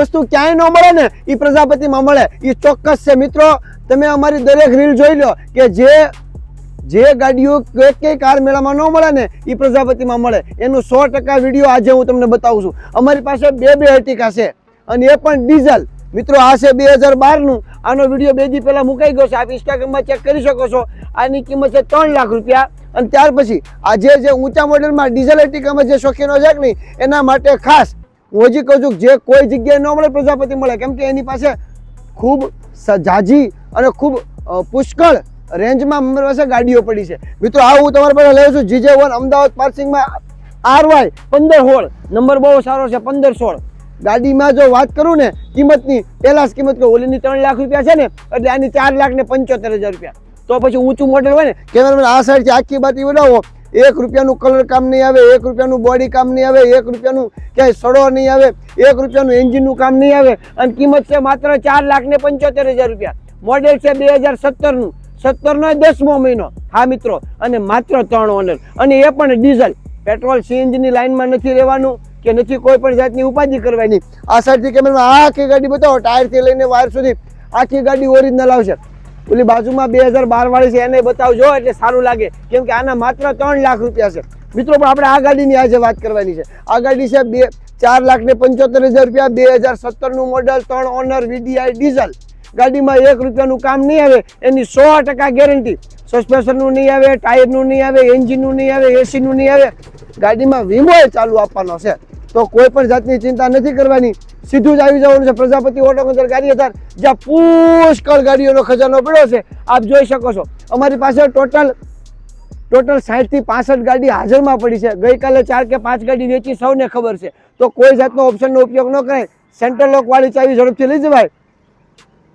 વસ્તુ ક્યાંય ન મળે ને એ પ્રજાપતિમાં મળે, એ ચોક્કસ છે મિત્રો। તમે અમારી દરેક રીલ જોઈ લો કે જે ગાડીઓ કઈ કાર મેળામાં ન મળે ને એ પ્રજાપતિમાં મળે, એનું 100% વિડીયો આજે હું તમને બતાવું છું। અમારી પાસે બે એર્ટિકા છે અને એ પણ ડીઝલ મિત્રો। આ છે 2012નું, આનો વિડીયો 2 દી પહેલા મુકાઈ ગયો છે, આપ ઇન્સ્ટાગ્રામમાં ચેક કરી શકો છો। આની કિંમત છે 3 લાખ રૂપિયા। અને ત્યાર પછી આજે જે ઊંચા મોડેલમાં ડીઝલ એર્ટિકામાં જે શોખીનો છે કે નહીં એના માટે ખાસ હું હજી કહું છું જે કોઈ જગ્યાએ ન મળે પ્રજાપતિ મળે, કેમ કે એની પાસે ખૂબ ઝાઝી અને ખૂબ પુષ્કળ રેન્જમાં અમારી પાસે ગાડીઓ પડી છે મિત્રો। આ હું તમારા પાસે લઉં છું GJ1 અમદાવાદ પાર્સિંગમાં RY 1516 નંબર બહુ સારો છે 1516। ગાડીમાં જો વાત કરું ને કિંમતની, પહેલા જ કિંમત કહું, ઓલીની 3 લાખ રૂપિયા છે ને એટલે આની 4,75,000 રૂપિયા। તો પછી ઊંચું મોડેલ હોય ને કેમેરામેન આ સાઈડથી આખી બાતી બનાવો, 1 રૂપિયાનું કલર કામ નહીં આવે, 1 રૂપિયાનું બોડી કામ નહીં આવે, 1 રૂપિયાનું ક્યાંય સડો નહીં આવે, 1 રૂપિયાનું એન્જિનનું કામ નહીં આવે અને કિંમત છે માત્ર 4,75,000 રૂપિયા। મોડેલ છે 2017નું, 17નો 10મો મહિનો। હા મિત્રો, અને માત્ર 3 ઓનર, અને એ પણ ડીઝલ। પેટ્રોલ CNG ની લાઈનમાં નથી રહેવાનું કે નથી કોઈ પણ જાતની ઉપાધિ કરવાની। આ સાઈડથી કેમેરામાં આખી ગાડી બતાવો, ટાયરથી લઈને વાયર સુધી આખી ગાડી ઓરિજિનલ આવશે। ઓલી બાજુમાં 2012 વાળી છે એને બતાવજો એટલે સારું લાગે, કેમ કે આના માત્ર 3 લાખ રૂપિયા છે મિત્રો। પણ આપણે આ ગાડીની આજે વાત કરવાની છે। આ ગાડી છે 4,75,000 રૂપિયા, 2017નું મોડલ, 3 ઓનર, VDI ડીઝલ। ગાડીમાં 1 રૂપિયાનું કામ નહીં આવે, એની 100% ગેરંટી। સસ્પેન્શનનું નહીં આવે, ટાયરનું નહીં આવે, એન્જિનનું નહીં આવે, એસીનું નહીં આવે, ગાડીમાં વીમો ચાલુ આપવાનો છે। તો કોઈ પણ જાતની ચિંતા નથી કરવાની, સીધું જ આવી જવાનું છે પ્રજાપતિ ઓટો કેન્દ્ર ગારિયાધાર, જ્યાં પુષ્કળ ગાડીઓનો ખજાનો પડ્યો છે। આપ જોઈ શકો છો અમારી પાસે ટોટલ 60 થી 65 ગાડી હાજરમાં પડી છે। ગઈકાલે 4 કે 5 ગાડી વેચી, સૌને ખબર છે। તો કોઈ જાતનો ઓપ્શનનો ઉપયોગ ન કરાય, સેન્ટર લોક વાળી ચાવી ઝડપથી લઈ જવાય।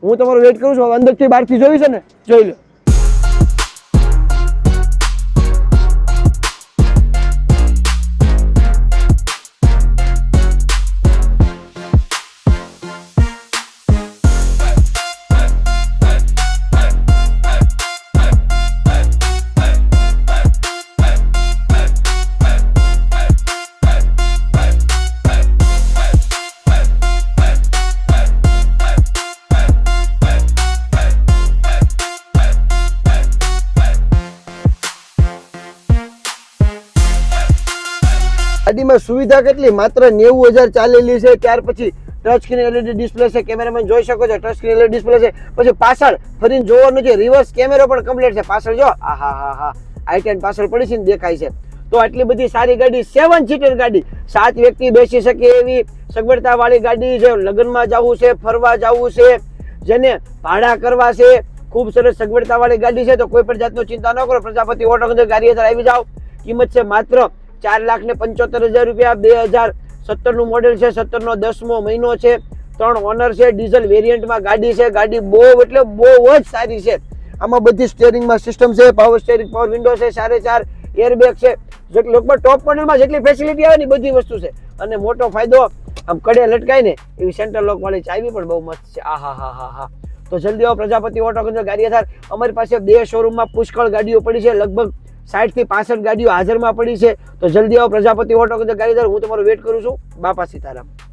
હું તમારો વેઇટ કરું છું, અંદરથી બહારથી જોઈ છે ને, જોઈ લો। ગાડીમાં સુવિધા કેટલી, માત્ર 90,000 ચાલેલી છે। ત્યાર પછી ટચ સ્ક્રીન LED ડિસ્પ્લે છે, કેમેરામેન જોઈ શકો છો, ટચ સ્ક્રીન LED ડિસ્પ્લે છે। પછી પાછળ ફરીને જોવાનું છે, રિવર્સ કેમેરો પણ કમ્પ્લીટ છે। પાછળ જો આહા i10 પાછળ પડી છે ને, દેખાય છે। તો આટલી બધી સારી ગાડી, 7 સીટર ગાડી, 7 વ્યક્તિ બેસી શકે એવી સગવડતા વાળી ગાડી છે। લગ્નમાં જવું છે, ફરવા જવું છે, જેને ભાડા કરવા છે, ખૂબ સરસ સગવડતા વાળી ગાડી છે। તો કોઈ પણ જાતનો ચિંતા ન કરો, પ્રજાપતિ ઓટો કેન્દ્ર ગારિયાધાર આવી જાઓ। કિંમત છે માત્ર 4,75,000 રૂપિયા। 2017નું મોડેલ છે, 17નો 10મો મહિનો છે, 3 ઓનર છે, ડીઝલ વેરિયન્ટમાં ગાડી છે। ગાડી બહુ એટલે બહુ જ સારી છે। આમાં બધી સ્ટીયરિંગમાં સિસ્ટમ છે, પાવર સ્ટીયરિંગ, પાવર વિન્ડો છે, 4.5 એરબેગ છે, લગભગ ટોપ મોડેલમાં જેટલી ફેસિલિટી આવે ને બધી વસ્તુ છે। અને મોટો ફાયદો, આમ કડે લટકાય ને એવી સેન્ટર લોક વાળી ચાવી પણ બહુ મસ્ત છે। આહા। તો જલ્દી આવો પ્રજાપતિ ઓટો કેન્દ્ર ગારિયાધાર। અમારી પાસે 2 શોરૂમમાં પુષ્કળ ગાડીઓ પડી છે, લગભગ 60 થી 65 ગાડીઓ હાજરમાં પડી છે। તો જલ્દી આવો પ્રજાપતિ ઓટો કેન્દ્ર ગારિયાધાર। હું તમારો વેઇટ કરું છું। બાપા સીતારામ।